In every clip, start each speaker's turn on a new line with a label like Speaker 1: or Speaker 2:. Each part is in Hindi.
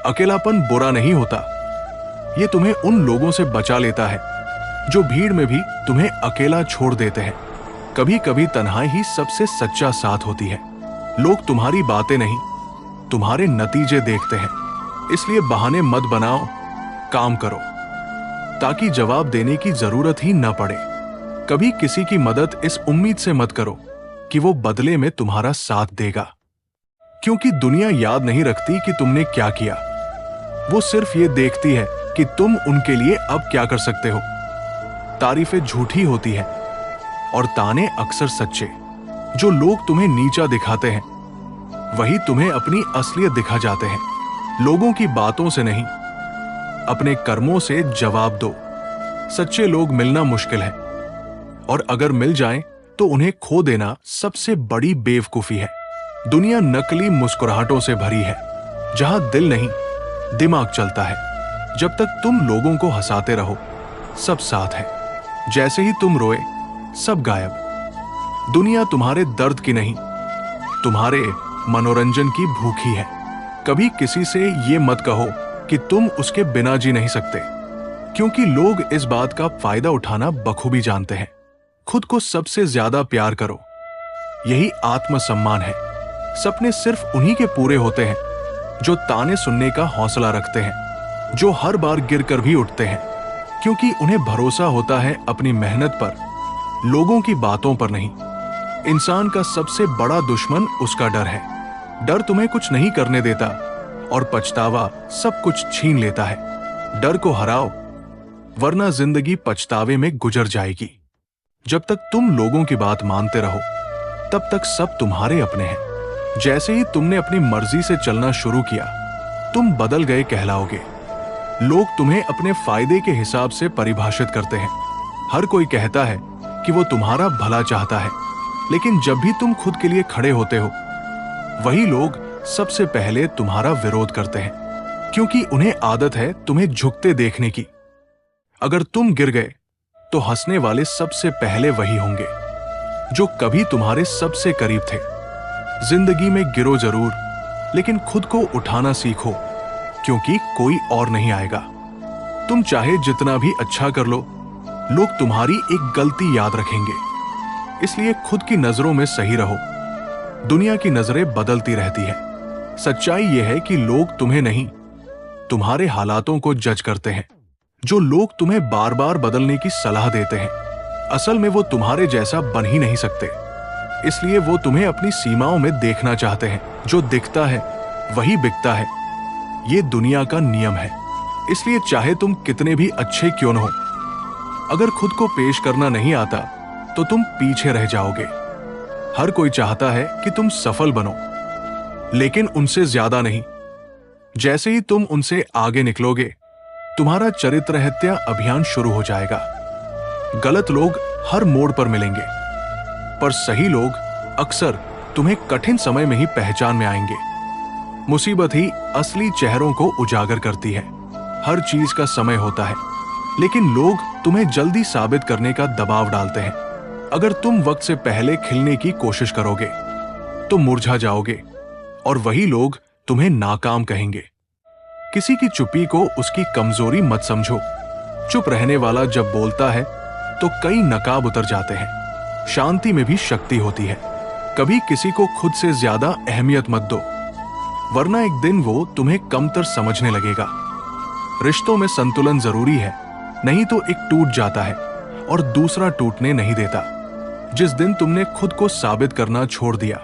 Speaker 1: अकेलापन बुरा नहीं होता, ये तुम्हें उन लोगों से बचा लेता है जो भीड़ में भी तुम्हें अकेला छोड़ देते हैं। कभी कभी तन्हाई ही सबसे सच्चा साथ होती है। लोग तुम्हारी बातें नहीं, तुम्हारे नतीजे देखते हैं। इसलिए बहाने मत बनाओ, काम करो ताकि जवाब देने की जरूरत ही न पड़े। कभी किसी की मदद इस उम्मीद से मत करो कि वो बदले में तुम्हारा साथ देगा, क्योंकि दुनिया याद नहीं रखती कि तुमने क्या किया। वो सिर्फ ये देखती है कि तुम उनके लिए अब क्या कर सकते हो। तारीफें झूठी होती हैं और ताने अक्सर सच्चे। जो लोग तुम्हें नीचा दिखाते हैं वही तुम्हें अपनी असलियत दिखा जाते हैं। लोगों की बातों से नहीं, अपने कर्मों से जवाब दो। सच्चे लोग मिलना मुश्किल है, और अगर मिल जाएं तो उन्हें खो देना सबसे बड़ी बेवकूफी है। दुनिया नकली मुस्कुराहटों से भरी है, जहां दिल नहीं दिमाग चलता है। जब तक तुम लोगों को हंसाते रहो, सब साथ है। जैसे ही तुम रोए, सब गायब। दुनिया तुम्हारे दर्द की नहीं, तुम्हारे मनोरंजन की भूखी है। कभी किसी से ये मत कहो कि तुम उसके बिना जी नहीं सकते, क्योंकि लोग इस बात का फायदा उठाना बखूबी जानते हैं। खुद को सबसे ज्यादा प्यार करो, यही आत्मसम्मान है। सपने सिर्फ उन्हीं के पूरे होते हैं जो ताने सुनने का हौसला रखते हैं, जो हर बार गिरकर भी उठते हैं, क्योंकि उन्हें भरोसा होता है अपनी मेहनत पर, लोगों की बातों पर नहीं। इंसान का सबसे बड़ा दुश्मन उसका डर है। डर तुम्हें कुछ नहीं करने देता और पछतावा सब कुछ छीन लेता है। डर को हराओ, वरना जिंदगी पछतावे में गुजर जाएगी। जब तक तुम लोगों की बात मानते रहो, तब तक सब तुम्हारे अपने हैं। जैसे ही तुमने अपनी मर्जी से चलना शुरू किया, तुम बदल गए कहलाओगे। लोग तुम्हें अपने फायदे के हिसाब से परिभाषित करते हैं। हर कोई कहता है कि वो तुम्हारा भला चाहता है, लेकिन जब भी तुम खुद के लिए खड़े होते हो, वही लोग सबसे पहले तुम्हारा विरोध करते हैं, क्योंकि उन्हें आदत है तुम्हें झुकते देखने की। अगर तुम गिर गए तो हंसने वाले सबसे पहले वही होंगे जो कभी तुम्हारे सबसे करीब थे। जिंदगी में गिरो जरूर, लेकिन खुद को उठाना सीखो, क्योंकि कोई और नहीं आएगा। तुम चाहे जितना भी अच्छा कर लो, लोग तुम्हारी एक गलती याद रखेंगे। इसलिए खुद की नजरों में सही रहो। दुनिया की नजरें बदलती रहती है। सच्चाई यह है कि लोग तुम्हें नहीं, तुम्हारे हालातों को जज करते हैं। जो लोग तुम्हें बार बार बदलने की सलाह देते हैं, असल में वो तुम्हारे जैसा बन ही नहीं सकते। इसलिए वो तुम्हें अपनी सीमाओं में देखना चाहते हैं। जो दिखता है वही बिकता है, ये दुनिया का नियम है। इसलिए चाहे तुम कितने भी अच्छे क्यों न हो, अगर खुद को पेश करना नहीं आता तो तुम पीछे रह जाओगे। हर कोई चाहता है कि तुम सफल बनो, लेकिन उनसे ज्यादा नहीं। जैसे ही तुम उनसे आगे निकलोगे, तुम्हारा चरित्र हत्या अभियान शुरू हो जाएगा। गलत लोग हर मोड़ पर मिलेंगे, पर सही लोग अक्सर तुम्हें कठिन समय में ही पहचान में आएंगे। मुसीबत ही असली चेहरों को उजागर करती है। हर चीज का समय होता है, लेकिन लोग तुम्हें जल्दी साबित करने का दबाव डालते हैं। अगर तुम वक्त से पहले खिलने की कोशिश करोगे तो मुरझा जाओगे, और वही लोग तुम्हें नाकाम कहेंगे। किसी की चुप्पी को उसकी कमजोरी मत समझो। चुप रहने वाला जब बोलता है तो कई नकाब उतर जाते हैं। शांति में भी शक्ति होती है। कभी किसी को खुद से ज्यादा अहमियत मत दो, वरना एक दिन वो तुम्हें कमतर समझने लगेगा। रिश्तों में संतुलन जरूरी है, नहीं तो एक टूट जाता है और दूसरा टूटने नहीं देता। जिस दिन तुमने खुद को साबित करना छोड़ दिया,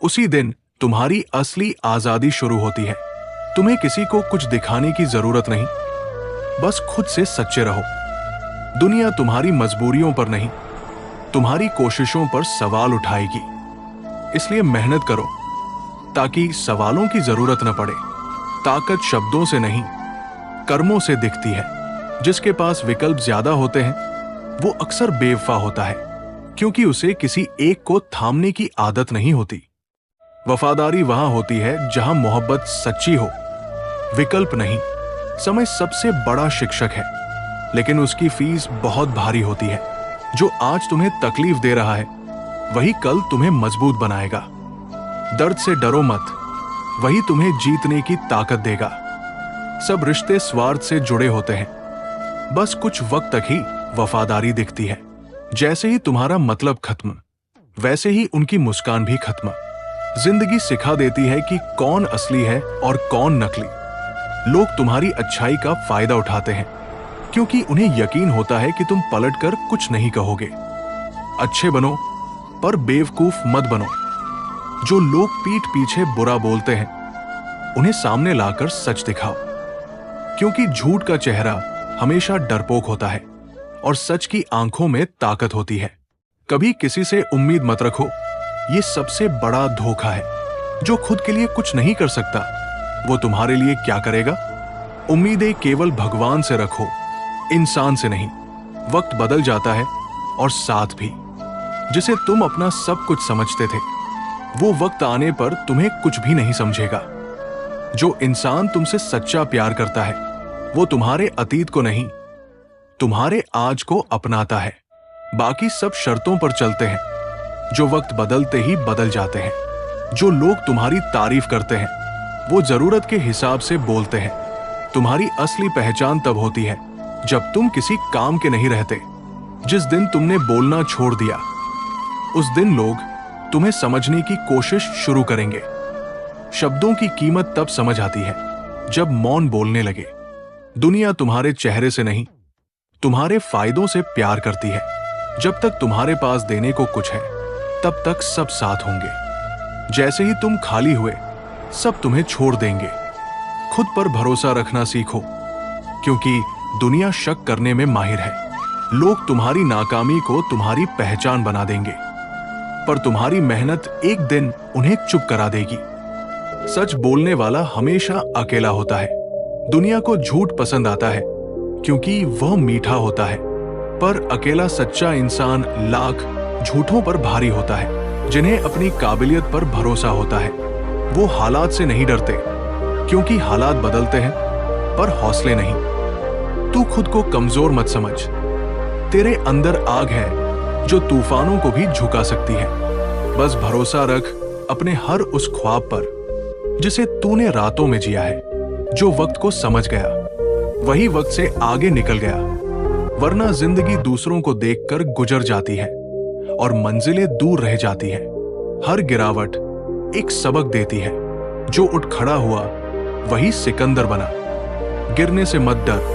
Speaker 1: उसी दिन तुम्हारी असली आजादी शुरू होती है। तुम्हें किसी को कुछ दिखाने की जरूरत नहीं, बस खुद से सच्चे रहो। दुनिया तुम्हारी मजबूरियों पर नहीं, तुम्हारी कोशिशों पर सवाल उठाएगी। इसलिए मेहनत करो ताकि सवालों की जरूरत न पड़े। ताकत शब्दों से नहीं, कर्मों से दिखती है। जिसके पास विकल्प ज्यादा होते हैं, वो अक्सर बेवफा होता है, क्योंकि उसे किसी एक को थामने की आदत नहीं होती। वफादारी वहां होती है जहां मोहब्बत सच्ची हो, विकल्प नहीं। समय सबसे बड़ा शिक्षक है, लेकिन उसकी फीस बहुत भारी होती है। जो आज तुम्हें तकलीफ दे रहा है, वही कल तुम्हें मजबूत बनाएगा। दर्द से डरो मत, वही तुम्हें जीतने की ताकत देगा। सब रिश्ते स्वार्थ से जुड़े होते हैं, बस कुछ वक्त तक ही वफादारी दिखती है। जैसे ही तुम्हारा मतलब खत्म, वैसे ही उनकी मुस्कान भी खत्म। जिंदगी सिखा देती है कि कौन असली है और कौन नकली। लोग तुम्हारी अच्छाई का फायदा उठाते हैं क्योंकि उन्हें यकीन होता है कि तुम पलटकर कुछ नहीं कहोगे। अच्छे बनो पर बेवकूफ मत बनो। जो लोग पीठ पीछे बुरा बोलते हैं, उन्हें सामने लाकर सच दिखाओ, क्योंकि झूठ का चेहरा हमेशा डरपोक होता है और सच की आंखों में ताकत होती है। कभी किसी से उम्मीद मत रखो, ये सबसे बड़ा धोखा है। जो खुद के लिए कुछ नहीं कर सकता, वो तुम्हारे लिए क्या करेगा। उम्मीदें केवल भगवान से रखो, इंसान से नहीं। वक्त बदल जाता है और साथ भी। जिसे तुम अपना सब कुछ समझते थे, वो वक्त आने पर तुम्हें कुछ भी नहीं समझेगा। जो इंसान तुमसे सच्चा प्यार करता है, वो तुम्हारे अतीत को नहीं, तुम्हारे आज को अपनाता है। बाकी सब शर्तों पर चलते हैं, जो वक्त बदलते ही बदल जाते हैं। जो लोग तुम्हारी तारीफ करते हैं, वो जरूरत के हिसाब से बोलते हैं। तुम्हारी असली पहचान तब होती है जब तुम किसी काम के नहीं रहते। जिस दिन तुमने बोलना छोड़ दिया, उस दिन लोग तुम्हें समझने की कोशिश शुरू करेंगे। शब्दों की कीमत तब समझ आती है जब मौन बोलने लगे। दुनिया तुम्हारे चेहरे से नहीं, तुम्हारे फायदों से प्यार करती है। जब तक तुम्हारे पास देने को कुछ है, तब तक सब साथ होंगे। जैसे ही तुम खाली हुए, सब तुम्हें छोड़ देंगे। खुद पर भरोसा रखना सीखो, क्योंकि दुनिया शक करने में माहिर है। लोग तुम्हारी नाकामी को तुम्हारी पहचान बना देंगे, पर तुम्हारी मेहनत एक दिन उन्हें चुप करा देगी। सच बोलने वाला हमेशा अकेला होता है। दुनिया को झूठ पसंद आता है क्योंकि वह मीठा होता है, पर अकेला सच्चा इंसान लाख झूठों पर भारी होता है। जिन्हें अपनी काबिलियत पर भरोसा होता है, वो हालात से नहीं डरते, क्योंकि हालात बदलते हैं पर हौसले नहीं। तू खुद को कमजोर मत समझ। तेरे अंदर आग है जो तूफानों को भी झुका सकती है। बस भरोसा रख अपने हर उस ख्वाब पर जिसे तूने रातों में जिया है। जो वक्त को समझ गया, वही वक्त से आगे निकल गया। वरना जिंदगी दूसरों को देखकर गुजर जाती है और मंजिलें दूर रह जाती है। हर गिरावट एक सबक देती है। जो उठ खड़ा हुआ, वही सिकंदर बना। गिरने से मत डर,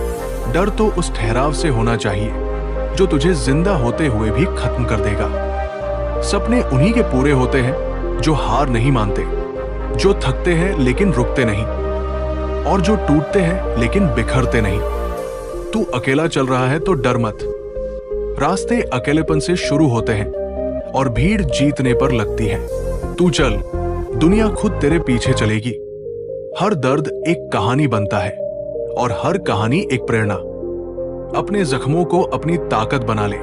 Speaker 1: डर तो उस ठहराव से होना चाहिए जो तुझे जिंदा होते हुए भी खत्म कर देगा। सपने उन्हीं के पूरे होते हैं जो हार नहीं मानते, जो थकते हैं लेकिन रुकते नहीं, और जो टूटते हैं लेकिन बिखरते नहीं। तू अकेला चल रहा है तो डर मत। रास्ते अकेलेपन से शुरू होते हैं और भीड़ जीतने पर लगती है। तू चल, दुनिया खुद तेरे पीछे चलेगी। हर दर्द एक कहानी बनता है और हर कहानी एक प्रेरणा। अपने जख्मों को अपनी ताकत बना ले,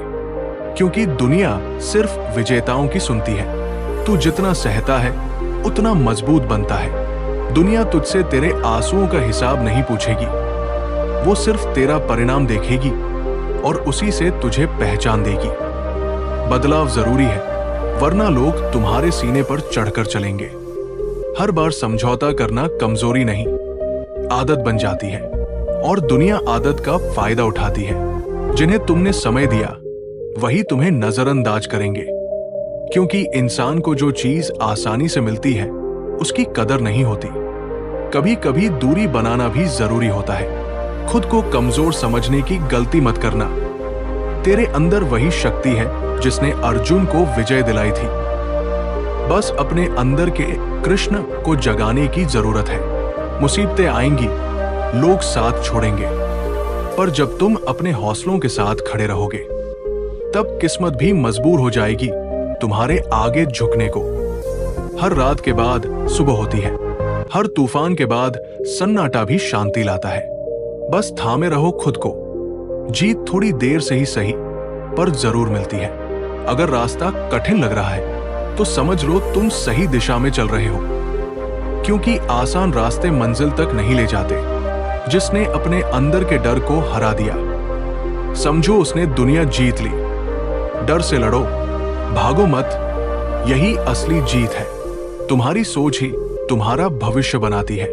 Speaker 1: क्योंकि दुनिया सिर्फ विजेताओं की सुनती है। तू जितना सहता है, उतना मजबूत बनता है। दुनिया तुझसे तेरे आंसुओं का हिसाब नहीं पूछेगी, वो सिर्फ तेरा परिणाम देखेगी और उसी से तुझे पहचान देगी। बदलाव जरूरी है, वरना लोग तुम्हारे सीने पर चढ़कर चलेंगे। हर बार समझौता करना कमजोरी नहीं, आदत बन जाती है, और दुनिया आदत का फायदा उठाती है। जिन्हें तुमने समय दिया, वही तुम्हें नजरअंदाज करेंगे, क्योंकि इंसान को जो चीज आसानी से मिलती है, उसकी कदर नहीं होती। कभी कभी दूरी बनाना भी जरूरी होता है। खुद को कमजोर समझने की गलती मत करना। तेरे अंदर वही शक्ति है जिसने अर्जुन को विजय दिलाई थी। बस अपने अंदर के कृष्ण को जगाने की जरूरत है। मुसीबतें आएंगी, लोग साथ छोड़ेंगे, पर जब तुम अपने हौसलों के साथ खड़े रहोगे, तब किस्मत भी मजबूर हो जाएगी तुम्हारे आगे झुकने को। हर रात के बाद सुबह होती है, हर तूफान के बाद सन्नाटा भी शांति लाता है। बस थामे रहो खुद को। जीत थोड़ी देर से ही सही, पर जरूर मिलती है। अगर रास्ता कठिन लग रहा है, तो समझ लो तुम सही दिशा में चल रहे हो, क्योंकि आसान रास्ते मंजिल तक नहीं ले जाते। जिसने अपने अंदर के डर को हरा दिया, समझो उसने दुनिया जीत ली। डर से लड़ो, भागो मत, यही असली जीत है। तुम्हारी सोच ही तुम्हारा भविष्य बनाती है।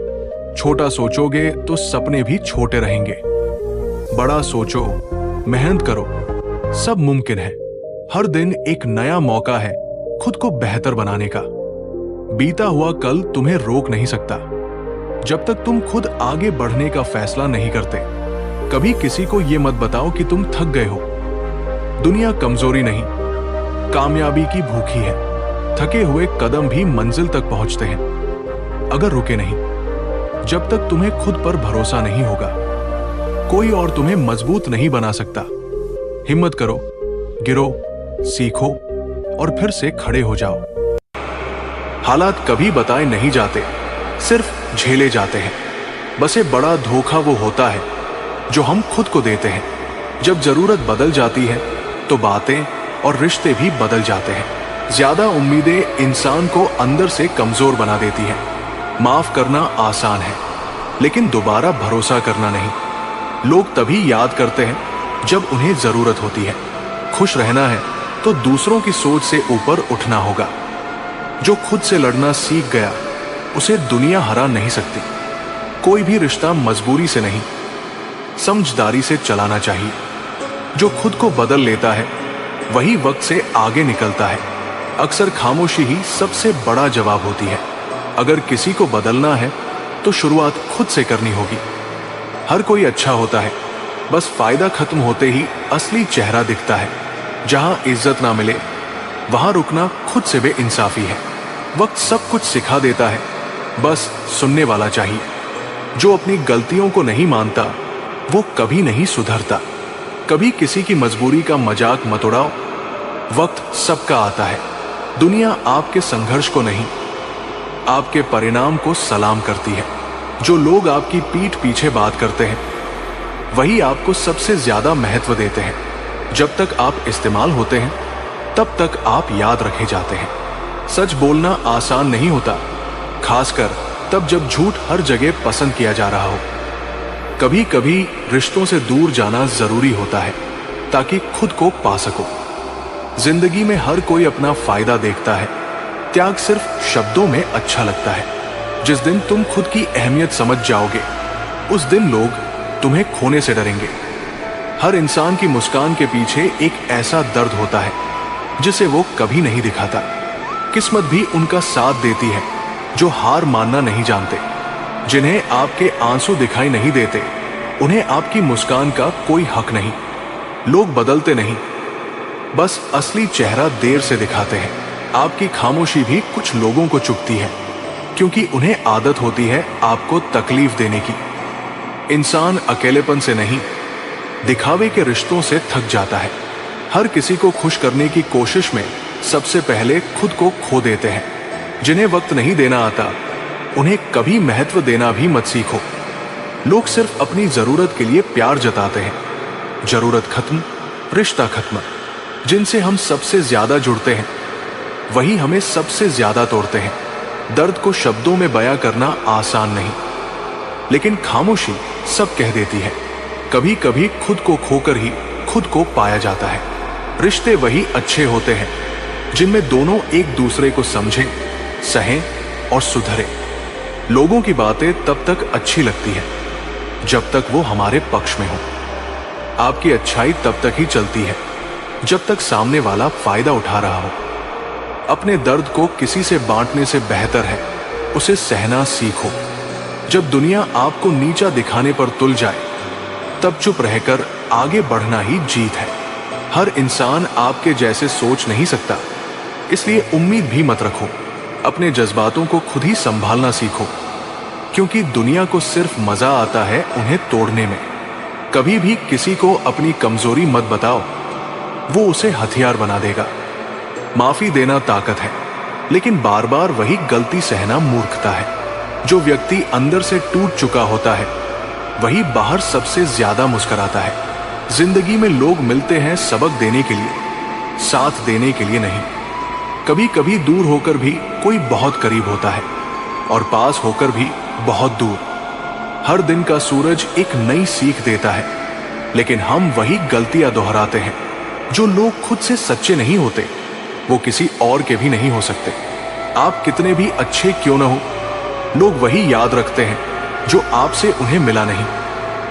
Speaker 1: छोटा सोचोगे तो सपने भी छोटे रहेंगे। बड़ा सोचो, मेहनत करो, सब मुमकिन है। हर दिन एक नया मौका है खुद को बेहतर बनाने का। बीता हुआ कल तुम्हें रोक नहीं सकता जब तक तुम खुद आगे बढ़ने का फैसला नहीं करते। कभी किसी को यह मत बताओ कि तुम थक गए हो। दुनिया कमजोरी नहीं, कामयाबी की भूखी है। थके हुए कदम भी मंजिल तक पहुंचते हैं अगर रुके नहीं। जब तक तुम्हें खुद पर भरोसा नहीं होगा, कोई और तुम्हें मजबूत नहीं बना सकता। हिम्मत करो, गिरो, सीखो और फिर से खड़े हो जाओ। हालात कभी बताए नहीं जाते, सिर्फ झेले जाते हैं। बस एक बड़ा धोखा वो होता है जो हम खुद को देते हैं। जब जरूरत बदल जाती है तो बातें और रिश्ते भी बदल जाते हैं। ज्यादा उम्मीदें इंसान को अंदर से कमजोर बना देती हैं। माफ करना आसान है, लेकिन दोबारा भरोसा करना नहीं। लोग तभी याद करते हैं जब उन्हें जरूरत होती है। खुश रहना है तो दूसरों की सोच से ऊपर उठना होगा। जो खुद से लड़ना सीख गया उसे दुनिया हरा नहीं सकती। कोई भी रिश्ता मजबूरी से नहीं, समझदारी से चलाना चाहिए। जो खुद को बदल लेता है वही वक्त से आगे निकलता है। अक्सर खामोशी ही सबसे बड़ा जवाब होती है। अगर किसी को बदलना है तो शुरुआत खुद से करनी होगी। हर कोई अच्छा होता है, बस फायदा खत्म होते ही असली चेहरा दिखता है। जहां इज्जत ना मिले वहां रुकना खुद से बेइंसाफी है। वक्त सब कुछ सिखा देता है, बस सुनने वाला चाहिए। जो अपनी गलतियों को नहीं मानता वो कभी नहीं सुधरता। कभी किसी की मजबूरी का मजाक मत उड़ाओ। वक्त सबका आता है। दुनिया आपके संघर्ष को नहीं, आपके परिणाम को सलाम करती है। जो लोग आपकी पीठ पीछे बात करते हैं वही आपको सबसे ज्यादा महत्व देते हैं। जब तक आप इस्तेमाल होते हैं तब तक आप याद रखे जाते हैं। सच बोलना आसान नहीं होता, खासकर तब जब झूठ हर जगह पसंद किया जा रहा हो। कभी कभी रिश्तों से दूर जाना जरूरी होता है ताकि खुद को पा सको। जिंदगी में हर कोई अपना फायदा देखता है। त्याग सिर्फ शब्दों में अच्छा लगता है। जिस दिन तुम खुद की अहमियत समझ जाओगे उस दिन लोग तुम्हें खोने से डरेंगे। हर इंसान की मुस्कान के पीछे एक ऐसा दर्द होता है जिसे वो कभी नहीं दिखाता। किस्मत भी उनका साथ देती है जो हार मानना नहीं जानते। जिन्हें आपके आंसू दिखाई नहीं देते उन्हें आपकी मुस्कान का कोई हक नहीं। लोग बदलते नहीं, बस असली चेहरा देर से दिखाते हैं। आपकी खामोशी भी कुछ लोगों को चुभती है क्योंकि उन्हें आदत होती है आपको तकलीफ देने की। इंसान अकेलेपन से नहीं, दिखावे के रिश्तों से थक जाता है। हर किसी को खुश करने की कोशिश में सबसे पहले खुद को खो देते हैं। जिन्हें वक्त नहीं देना आता उन्हें कभी महत्व देना भी मत सीखो। लोग सिर्फ अपनी जरूरत के लिए प्यार जताते हैं। जरूरत खत्म, रिश्ता खत्म। जिनसे हम सबसे ज्यादा जुड़ते हैं वही हमें सबसे ज्यादा तोड़ते हैं। दर्द को शब्दों में बयां करना आसान नहीं, लेकिन खामोशी सब कह देती है। कभी कभी खुद को खोकर ही खुद को पाया जाता है। रिश्ते वही अच्छे होते हैं जिनमें दोनों एक दूसरे को समझें, सहें और सुधरें। लोगों की बातें तब तक अच्छी लगती है जब तक वो हमारे पक्ष में हो। आपकी अच्छाई तब तक ही चलती है जब तक सामने वाला फायदा उठा रहा हो। अपने दर्द को किसी से बांटने से बेहतर है उसे सहना सीखो। जब दुनिया आपको नीचा दिखाने पर तुल जाए तब चुप रहकर आगे बढ़ना ही जीत है। हर इंसान आपके जैसे सोच नहीं सकता, इसलिए उम्मीद भी मत रखो। अपने जज्बातों को खुद ही संभालना सीखो, क्योंकि दुनिया को सिर्फ मजा आता है उन्हें तोड़ने में। कभी भी किसी को अपनी कमजोरी मत बताओ, वो उसे हथियार बना देगा। माफी देना ताकत है, लेकिन बार बार वही गलती सहना मूर्खता है। जो व्यक्ति अंदर से टूट चुका होता है वही बाहर सबसे ज्यादा मुस्कुराता है। जिंदगी में लोग मिलते हैं सबक देने के लिए, साथ देने के लिए नहीं। कभी कभी दूर होकर भी कोई बहुत करीब होता है और पास होकर भी बहुत दूर। हर दिन का सूरज एक नई सीख देता है, लेकिन हम वही गलतियां दोहराते हैं। जो लोग खुद से सच्चे नहीं होते वो किसी और के भी नहीं हो सकते। आप कितने भी अच्छे क्यों न हो, लोग वही याद रखते हैं जो आपसे उन्हें मिला नहीं।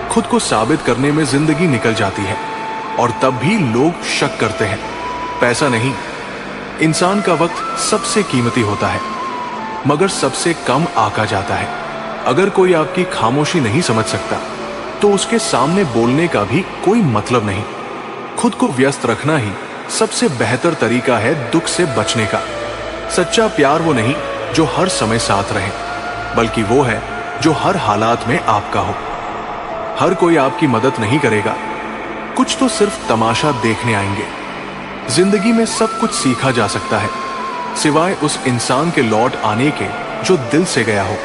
Speaker 1: खुद को साबित करने में जिंदगी निकल जाती है और तब भी लोग शक करते हैं। पैसा नहीं, इंसान का वक्त सबसे कीमती होता है, मगर सबसे कम आका जाता है। अगर कोई आपकी खामोशी नहीं समझ सकता तो उसके सामने बोलने का भी कोई मतलब नहीं। खुद को व्यस्त रखना ही सबसे बेहतर तरीका है दुख से बचने का। सच्चा प्यार वो नहीं जो हर समय साथ रहे, बल्कि वो है जो हर हालात में आपका हो। हर कोई आपकी मदद नहीं करेगा, कुछ तो सिर्फ तमाशा देखने आएंगे। जिंदगी में सब कुछ सीखा जा सकता है, सिवाय उस इंसान के लौट आने के जो दिल से गया हो।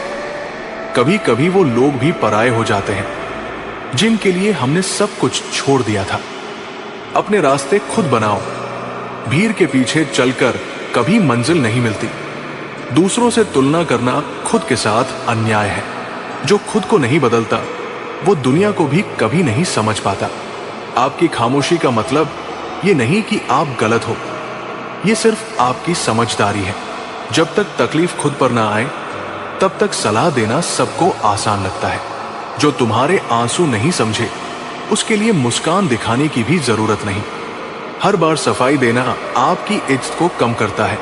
Speaker 1: कभी कभी वो लोग भी पराये हो जाते हैं जिनके लिए हमने सब कुछ छोड़ दिया था। अपने रास्ते खुद बनाओ। भीड़ के पीछे चलकर कभी मंजिल नहीं मिलती। दूसरों से तुलना करना खुद के साथ अन्याय है। जो खुद को नहीं बदलता वो दुनिया को भी कभी नहीं समझ पाता। आपकी खामोशी का मतलब ये नहीं कि आप गलत हो, ये सिर्फ आपकी समझदारी है। जब तक तकलीफ खुद पर ना आए तब तक सलाह देना सबको आसान लगता है। जो तुम्हारे आंसू नहीं समझे उसके लिए मुस्कान दिखाने की भी जरूरत नहीं। हर बार सफाई देना आपकी इज्जत को कम करता है।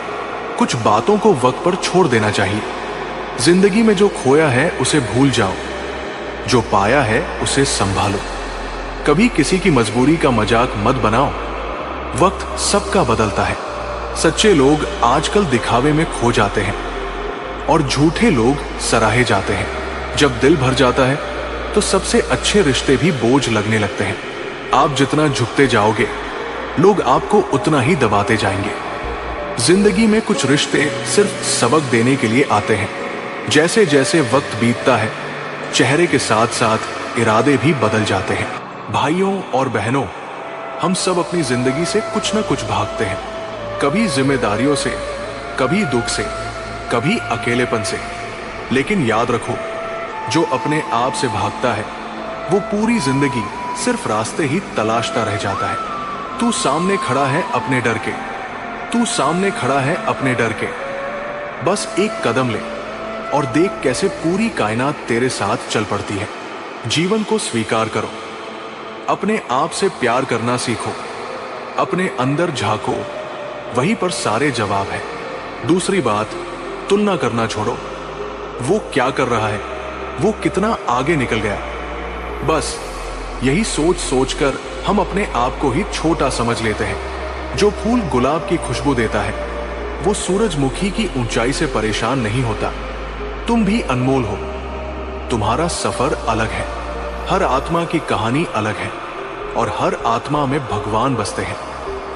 Speaker 1: कुछ बातों को वक्त पर छोड़ देना चाहिए। जिंदगी में जो खोया है उसे भूल जाओ, जो पाया है उसे संभालो। कभी किसी की मजबूरी का मजाक मत बनाओ। वक्त सबका बदलता है। सच्चे लोग आजकल दिखावे में खो जाते हैं और झूठे लोग सराहे जाते हैं। जब दिल भर जाता है तो सबसे अच्छे रिश्ते भी बोझ लगने लगते हैं। आप जितना झुकते जाओगे लोग आपको उतना ही दबाते जाएंगे। जिंदगी में कुछ रिश्ते सिर्फ सबक देने के लिए आते हैं। जैसे जैसे वक्त बीतता है चेहरे के साथ साथ इरादे भी बदल जाते हैं। भाइयों और बहनों, हम सब अपनी जिंदगी से कुछ न कुछ भागते हैं। कभी जिम्मेदारियों से, कभी दुख से, कभी अकेलेपन से। लेकिन याद रखो, जो अपने आप से भागता है वो पूरी जिंदगी सिर्फ रास्ते ही तलाशता रह जाता है। तू सामने खड़ा है अपने डर के, तू सामने खड़ा है अपने डर के। बस एक कदम ले और देख कैसे पूरी कायनात तेरे साथ चल पड़ती है। जीवन को स्वीकार करो, अपने आप से प्यार करना सीखो, अपने अंदर झांको, वहीं पर सारे जवाब है। दूसरी बात, तुलना करना छोड़ो। वो क्या कर रहा है, वो कितना आगे निकल गया। बस यही सोच सोचकर हम अपने आप को ही छोटा समझ लेते हैं। जो फूल गुलाब की खुशबू देता है वो सूरजमुखी की ऊंचाई से परेशान नहीं होता। तुम भी अनमोल हो, तुम्हारा सफर अलग है। हर आत्मा की कहानी अलग है और हर आत्मा में भगवान बसते हैं।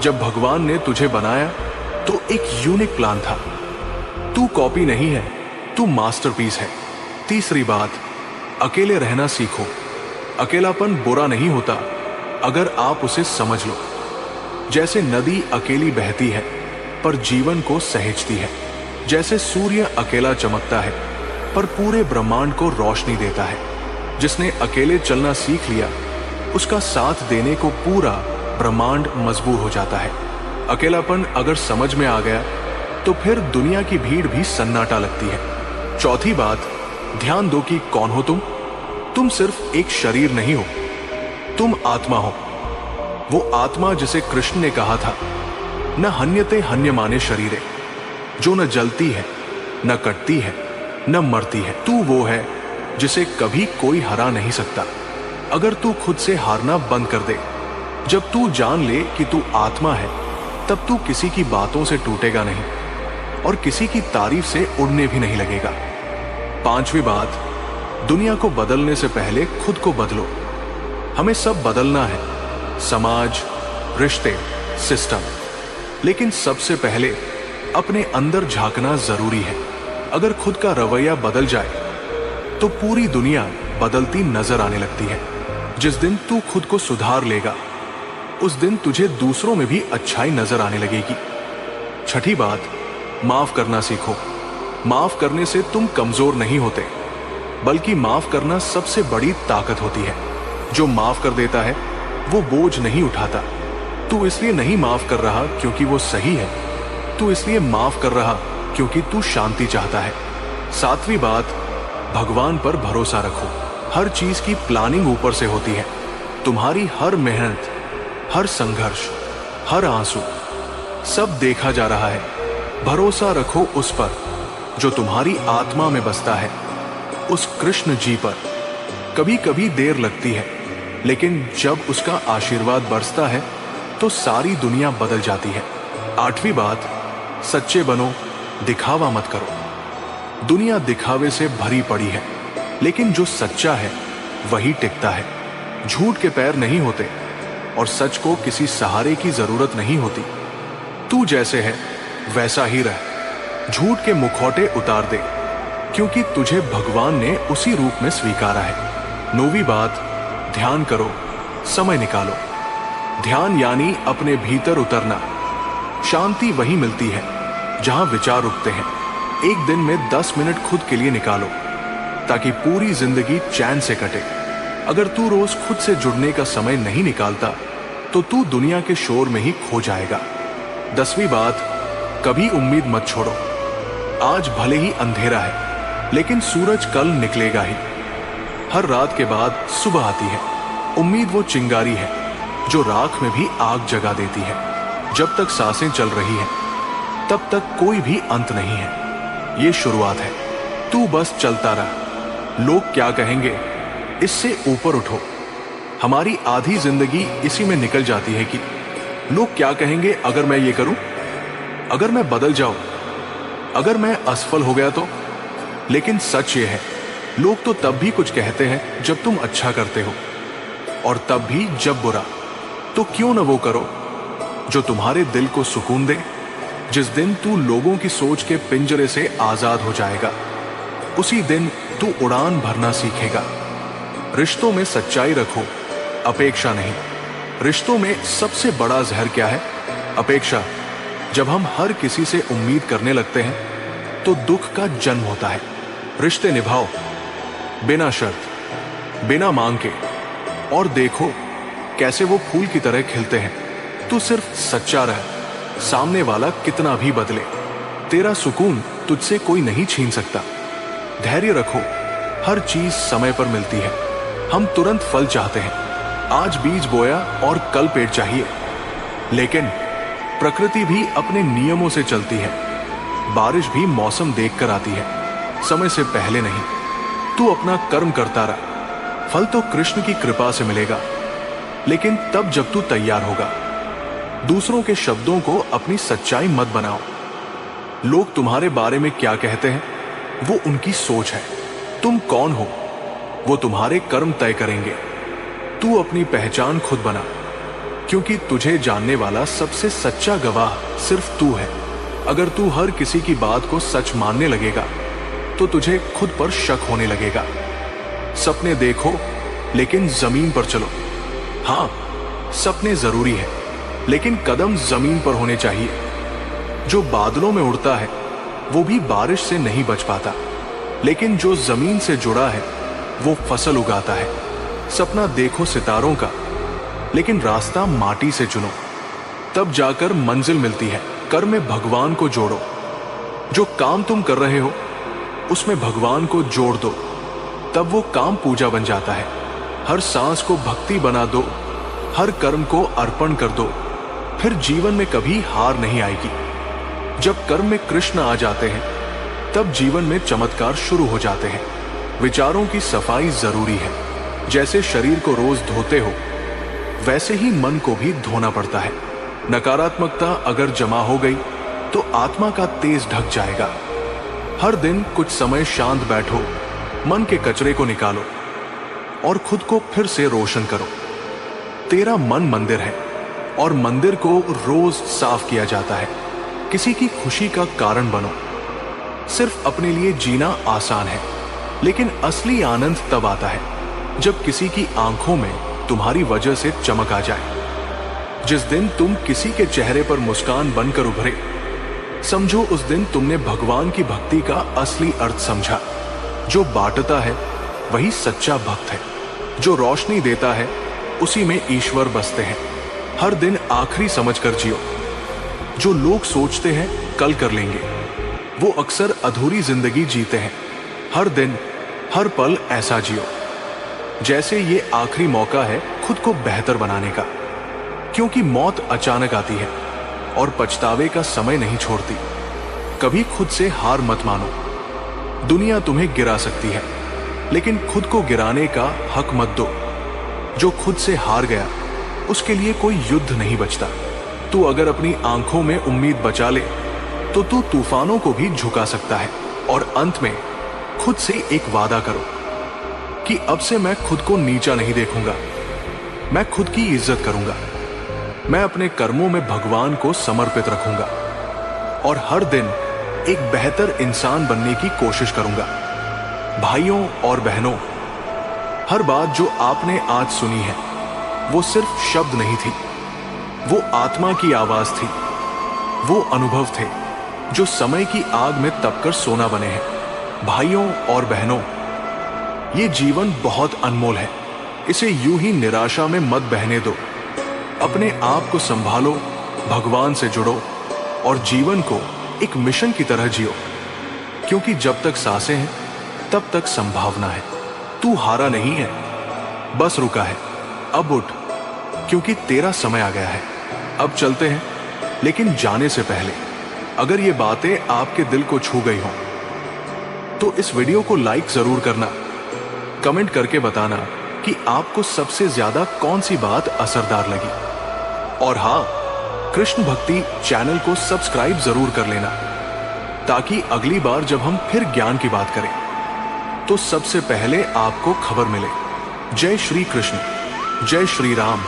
Speaker 1: जब भगवान ने तुझे बनाया तो एक यूनिक प्लान था। तू कॉपी नहीं है, तू मास्टरपीस है। तीसरी बात, अकेले रहना सीखो। अकेलापन बुरा नहीं होता अगर आप उसे समझ लो। जैसे नदी अकेली बहती है पर जीवन को सहेजती है, जैसे सूर्य अकेला चमकता है पर पूरे ब्रह्मांड को रोशनी देता है। जिसने अकेले चलना सीख लिया उसका साथ देने को पूरा ब्रह्मांड मजबूर हो जाता है। अकेलापन अगर समझ में आ गया तो फिर दुनिया की भीड़ भी सन्नाटा लगती है। चौथी बात, ध्यान दो कि कौन हो तुम। तुम सिर्फ एक शरीर नहीं हो, तुम आत्मा हो। वो आत्मा जिसे कृष्ण ने कहा था, न हन्यते हन्यमाने शरीरे, जो न जलती है, न कटती है, न मरती है। तू वो है जिसे कभी कोई हरा नहीं सकता। अगर तू खुद से हारना बंद कर दे, जब तू जान ले कि तू आत्मा है, तब तू किसी की बातों से टूटेगा नहीं और किसी की तारीफ से उड़ने भी नहीं लगेगा। पांचवी बात, दुनिया को बदलने से पहले खुद को बदलो। हमें सब बदलना है, समाज, रिश्ते, सिस्टम, लेकिन सबसे पहले अपने अंदर झांकना जरूरी है। अगर खुद का रवैया बदल जाए तो पूरी दुनिया बदलती नजर आने लगती है। जिस दिन तू खुद को सुधार लेगा उस दिन तुझे दूसरों में भी अच्छाई नजर आने लगेगी। छठी बात, माफ करना सीखो। माफ करने से तुम कमजोर नहीं होते, बल्कि माफ करना सबसे बड़ी ताकत होती है। जो माफ कर देता है वो बोझ नहीं उठाता। तू इसलिए नहीं माफ कर रहा क्योंकि वो सही है, तू इसलिए माफ कर रहा क्योंकि तू शांति चाहता है। सातवीं बात, भगवान पर भरोसा रखो। हर चीज की प्लानिंग ऊपर से होती है। तुम्हारी हर मेहनत, हर संघर्ष, हर आंसू, सब देखा जा रहा है। भरोसा रखो उस पर जो तुम्हारी आत्मा में बसता है, उस कृष्ण जी पर। कभी कभी देर लगती है, लेकिन जब उसका आशीर्वाद बरसता है तो सारी दुनिया बदल जाती है। 8वीं बात, सच्चे बनो, दिखावा मत करो। दुनिया दिखावे से भरी पड़ी है, लेकिन जो सच्चा है वही टिकता है। झूठ के पैर नहीं होते और सच को किसी सहारे की जरूरत नहीं होती। तू जैसे है वैसा ही रह। झूठ के मुखौटे उतार दे, क्योंकि तुझे भगवान ने उसी रूप में स्वीकारा है। 9वीं बात, ध्यान करो, समय निकालो। ध्यान यानी अपने भीतर उतरना। शांति वही मिलती है जहां विचार रुकते हैं। एक दिन में 10 मिनट खुद के लिए निकालो, ताकि पूरी जिंदगी चैन से कटे। अगर तू रोज खुद से जुड़ने का समय नहीं निकालता तो तू दुनिया के शोर में ही खो जाएगा। 10वीं बात, कभी उम्मीद मत छोड़ो। आज भले ही अंधेरा है, लेकिन सूरज कल निकलेगा ही। हर रात के बाद सुबह आती है। उम्मीद वो चिंगारी है जो राख में भी आग जगा देती है। जब तक सांसें चल रही हैं, तब तक कोई भी अंत नहीं है। ये शुरुआत है। तू बस चलता रह। लोग क्या कहेंगे, इससे ऊपर उठो। हमारी आधी जिंदगी इसी में निकल जाती है कि लोग क्या कहेंगे अगर मैं ये करूं, अगर मैं बदल जाऊं, अगर मैं असफल हो गया तो। लेकिन सच ये है, लोग तो तब भी कुछ कहते हैं जब तुम अच्छा करते हो, और तब भी जब बुरा। तो क्यों न वो करो जो तुम्हारे दिल को सुकून दे। जिस दिन तू लोगों की सोच के पिंजरे से आजाद हो जाएगा, उसी दिन तू उड़ान भरना सीखेगा। रिश्तों में सच्चाई रखो, अपेक्षा नहीं। रिश्तों में सबसे बड़ा जहर क्या है? अपेक्षा। जब हम हर किसी से उम्मीद करने लगते हैं तो दुख का जन्म होता है। रिश्ते निभाओ, बिना शर्त, बिना मांग के, और देखो कैसे वो फूल की तरह खिलते हैं। तू सिर्फ सच्चा रह, सामने वाला कितना भी बदले, तेरा सुकून तुझसे कोई नहीं छीन सकता। धैर्य रखो, हर चीज समय पर मिलती है। हम तुरंत फल चाहते हैं। आज बीज बोया और कल पेड़ चाहिए, लेकिन प्रकृति भी अपने नियमों से चलती है। बारिश भी मौसम देखकर आती है, समय से पहले नहीं। तू अपना कर्म करता रह, फल तो कृष्ण की कृपा से मिलेगा, लेकिन तब जब तू तैयार होगा। दूसरों के शब्दों को अपनी सच्चाई मत बनाओ। लोग तुम्हारे बारे में क्या कहते हैं वो उनकी सोच है। तुम कौन हो वो तुम्हारे कर्म तय करेंगे। तू अपनी पहचान खुद बना, क्योंकि तुझे जानने वाला सबसे सच्चा गवाह सिर्फ तू है। अगर तू हर किसी की बात को सच मानने लगेगा तो तुझे खुद पर शक होने लगेगा। सपने देखो, लेकिन जमीन पर चलो। हाँ, सपने जरूरी है, लेकिन कदम जमीन पर होने चाहिए। जो बादलों में उड़ता है वो भी बारिश से नहीं बच पाता, लेकिन जो जमीन से जुड़ा है वो फसल उगाता है। सपना देखो सितारों का, लेकिन रास्ता माटी से चुनो, तब जाकर मंजिल मिलती है। कर्म में भगवान को जोड़ो। जो काम तुम कर रहे हो उसमें भगवान को जोड़ दो, तब वो काम पूजा बन जाता है। हर सांस को भक्ति बना दो, हर कर्म को अर्पण कर दो, फिर जीवन में कभी हार नहीं आएगी। जब कर्म में कृष्ण आ जाते हैं तब जीवन में चमत्कार शुरू हो जाते हैं। विचारों की सफाई जरूरी है। जैसे शरीर को रोज धोते हो, वैसे ही मन को भी धोना पड़ता है। नकारात्मकता अगर जमा हो गई तो आत्मा का तेज ढक जाएगा। हर दिन कुछ समय शांत बैठो, मन के कचरे को निकालो और खुद को फिर से रोशन करो। तेरा मन मंदिर है और मंदिर को रोज साफ किया जाता है। किसी की खुशी का कारण बनो। सिर्फ अपने लिए जीना आसान है, लेकिन असली आनंद तब आता है जब किसी की आंखों में तुम्हारी वजह से चमक आ जाए। जिस दिन तुम किसी के चेहरे पर मुस्कान बनकर उभरे, समझो उस दिन तुमने भगवान की भक्ति का असली अर्थ समझा। जो बांटता है वही सच्चा भक्त है। जो रोशनी देता है उसी में ईश्वर बसते हैं। हर दिन आखिरी समझकर जियो। जो लोग सोचते हैं कल कर लेंगे, वो अक्सर अधूरी जिंदगी जीते हैं। हर दिन, हर पल ऐसा जियो जैसे ये आखिरी मौका है खुद को बेहतर बनाने का, क्योंकि मौत अचानक आती है और पछतावे का समय नहीं छोड़ती। कभी खुद से हार मत मानो। दुनिया तुम्हें गिरा सकती है, लेकिन खुद को गिराने का हक मत दो। जो खुद से हार गया उसके लिए कोई युद्ध नहीं बचता। तू अगर अपनी आंखों में उम्मीद बचा ले तो तू तूफानों को भी झुका सकता है। और अंत में खुद से एक वादा करो कि अब से मैं खुद को नीचा नहीं देखूंगा, मैं खुद की इज्जत करूंगा, मैं अपने कर्मों में भगवान को समर्पित रखूंगा और हर दिन एक बेहतर इंसान बनने की कोशिश करूंगा। भाइयों और बहनों, हर बात जो आपने आज सुनी है वो सिर्फ शब्द नहीं थी, वो आत्मा की आवाज थी, वो अनुभव थे जो समय की आग में तपकर सोना बने हैं। भाइयों और बहनों, ये जीवन बहुत अनमोल है, इसे यूं ही निराशा में मत बहने दो। अपने आप को संभालो, भगवान से जुड़ो और जीवन को एक मिशन की तरह जियो, क्योंकि जब तक सांसें हैं तब तक संभावना है। तू हारा नहीं है, बस रुका है। अब उठ, क्योंकि तेरा समय आ गया है। अब चलते हैं, लेकिन जाने से पहले अगर ये बातें आपके दिल को छू गई हों तो इस वीडियो को लाइक जरूर करना, कमेंट करके बताना कि आपको सबसे ज्यादा कौन सी बात असरदार लगी। और हाँ, कृष्ण भक्ति चैनल को सब्सक्राइब जरूर कर लेना, ताकि अगली बार जब हम फिर ज्ञान की बात करें तो सबसे पहले आपको खबर मिले। जय श्री कृष्ण, जय श्री राम।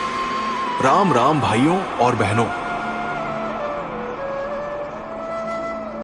Speaker 1: राम राम भाइयों और बहनों।